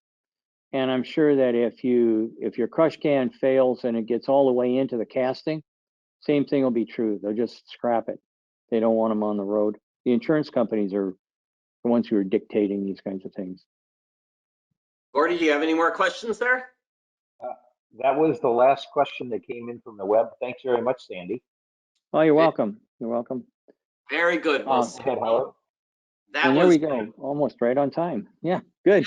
and I'm sure that if your crush can fails and it gets all the way into the casting, same thing will be true. They'll just scrap it. They don't want them on the road. The insurance companies are the ones who are dictating these kinds of things. Gordy, do you have any more questions there? That was the last question that came in from the web. Thanks very much, Sandy. Oh, you're welcome. You're welcome. Very good. Well, Go ahead, Howard. And there we go. Almost right on time. Yeah, good.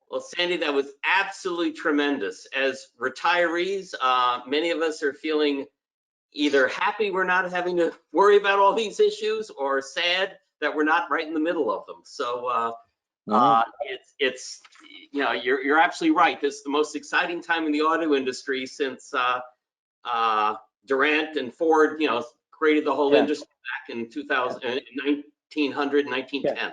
Well, Sandy, that was absolutely tremendous. As retirees, many of us are feeling either happy we're not having to worry about all these issues, or sad that we're not right in the middle of them. So it's you're absolutely right. This is the most exciting time in the auto industry since Durant and Ford, created the whole industry back in 1910. Yeah.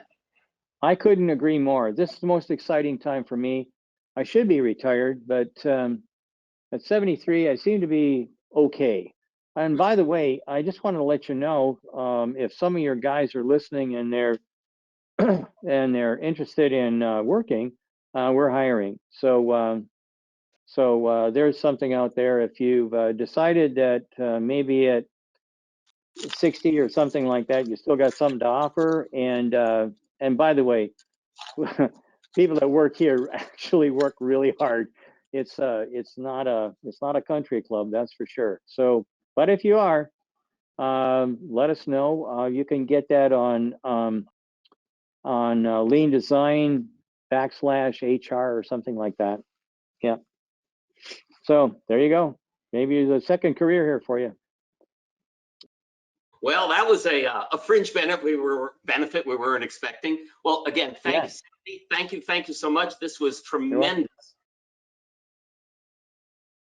I couldn't agree more. This is the most exciting time for me. I should be retired, but at 73, I seem to be okay. And by the way, I just wanted to let you know, if some of your guys are listening and they're interested in working, we're hiring. So there's something out there. If you've decided that maybe at 60 or something like that, you still got something to offer. And by the way, people that work here actually work really hard. It's not a country club, that's for sure. So, but if you are, let us know. You can get that on Lean Design /HR or something like that. Yeah. So there you go. Maybe there's a second career here for you. Well, that was a fringe benefit we weren't expecting. Well, again, thank you, Sandy. Thank you so much. This was tremendous.